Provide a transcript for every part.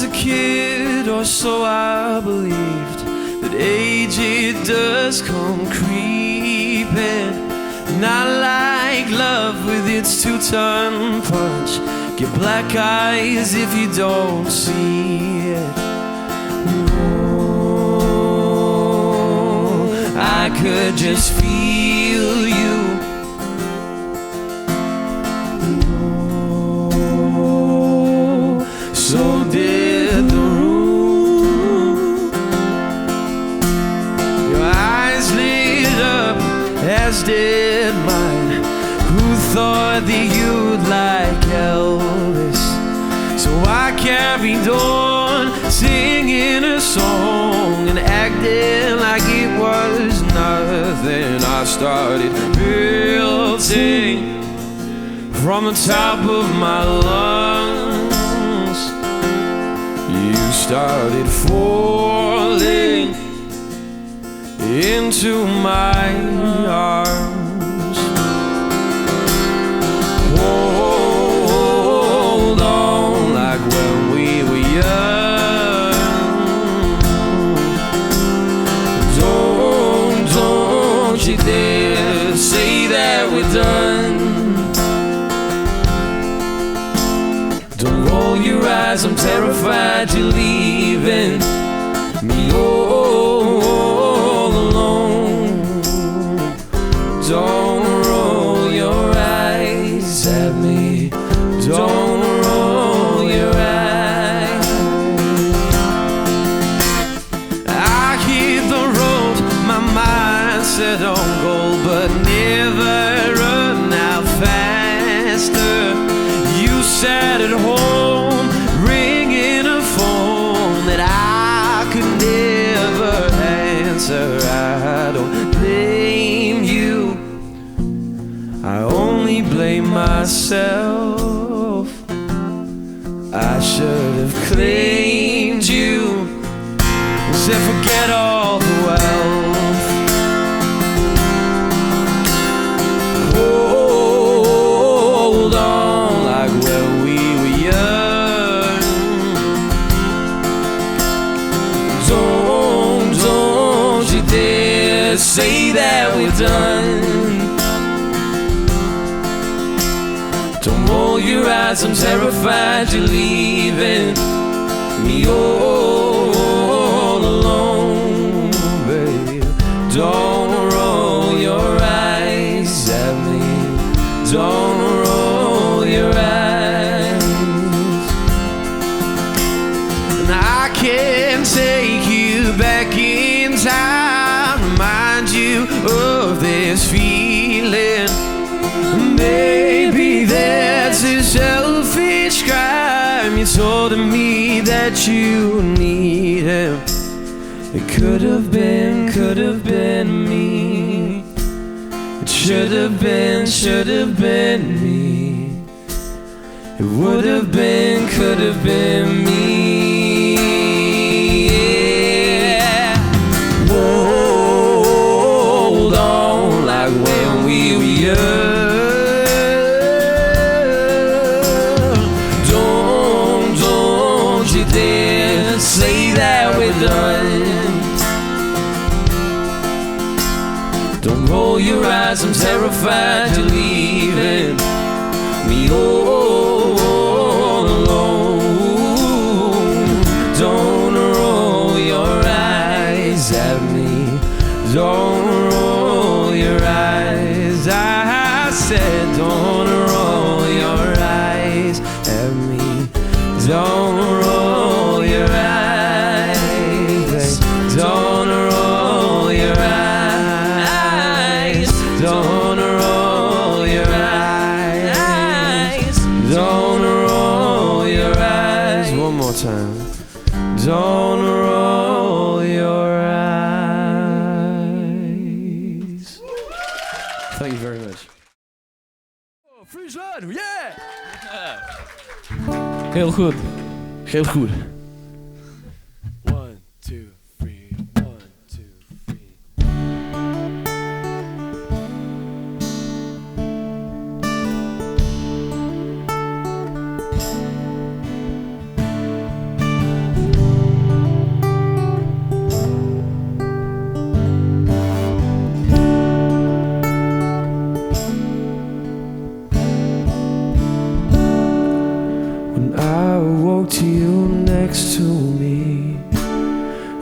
was a kid, or so I believed, that age it does come creeping. Not like love with its two-ton punch. Get black eyes if you don't see it. Oh, I could just feel you. Oh, so did the room. Your eyes lit up as did mine. Who thought that you'd like Elvis? So I carried on, singing a song and acting like it was nothing. I started building from the top of my lungs. You started falling into my arms. Hold on like when we were young. Don't you dare say that we're done. Don't roll your eyes, I'm terrified you're leaving me all alone. Don't roll your eyes at me. Don't roll your eyes. I hit the road, my mind set on goal, but never run out faster. You sat at home, ringing a phone that I could never answer. I don't blame you, I only blame myself. I should have claimed you, said forget all the wealth. Hold on like when we were young. Don't you dare say that we're done. Don't roll your eyes, I'm terrified you're leaving me all alone, babe. Don't roll your eyes at me. Don't roll your eyes. And I can take you back in time, remind you of this feeling. Maybe that's a selfish crime. You told me that you need him. It could have been me. It should have been me. It would have been, could have been me. Yeah. Hold on like when we were young. Say that we're done. Don't roll your eyes, I'm terrified you're leaving me all alone. Don't roll your eyes at me. Don't roll your eyes. I said don't roll your eyes at me. Don't roll your eyes. Don't roll your eyes. Don't roll your eyes. Don't roll your eyes. One more time. Don't roll your eyes. Thank you very much. Oh, freeze run, yeah! Heel goed. Heel goed. 1, 2, 3, 1, 2, 3.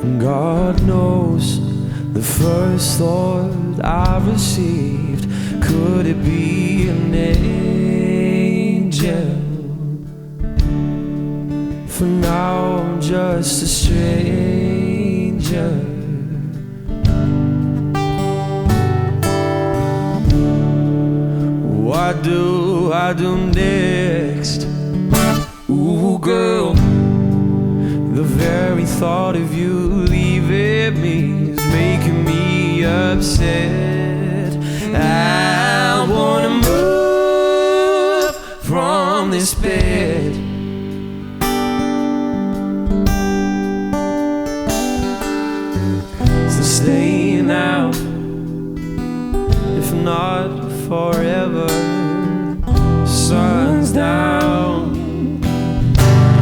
And God knows the first thought I received, could it be an angel? For now I'm just a stranger. What do I do next? Ooh, girl, the very thought of you leaving me is making me upset. I wanna move from this bed. So stay now, if not forever. Sun's down,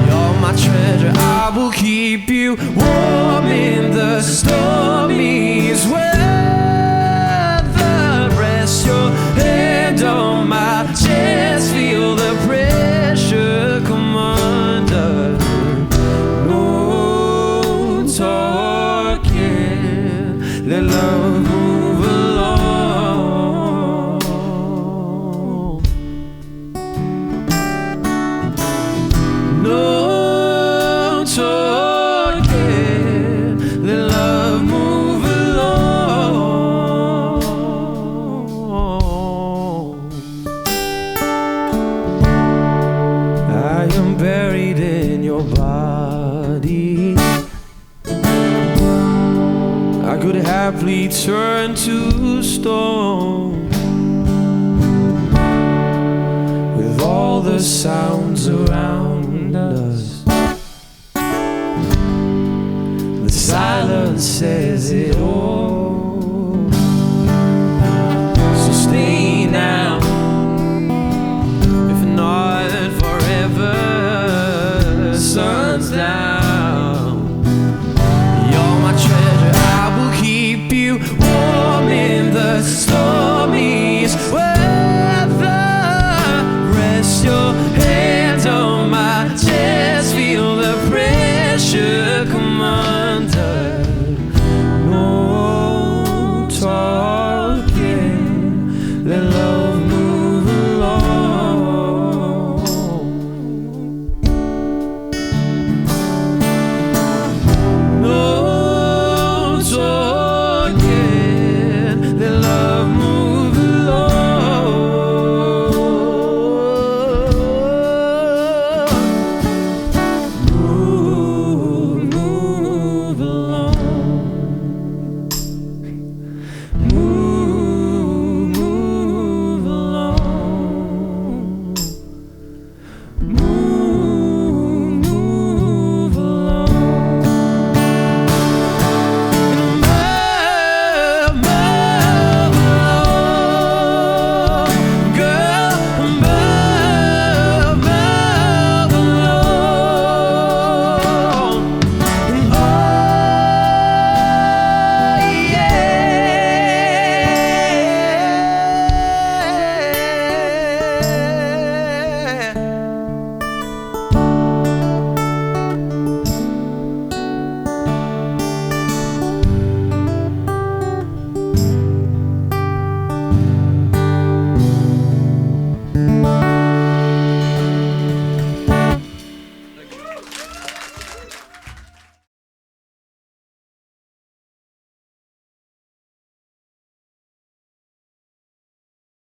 you're my treasure. I will keep you warm in the stormiest weather. Rest your hand on my chest, feel the pressure come under. No talking, let love move along. No talking, let love move along. I am buried in your body. I could happily turn to stone with all the sounds around us. The silence says it all. So stay now, if not forever. Sun's down, you're my treasure. I will keep you warm in the stormiest weather. Rest your hands on my chest, feel the pressure come under. No talking, let love move along. No talking, let love move along. Move along. Move along. Move along. Yeah.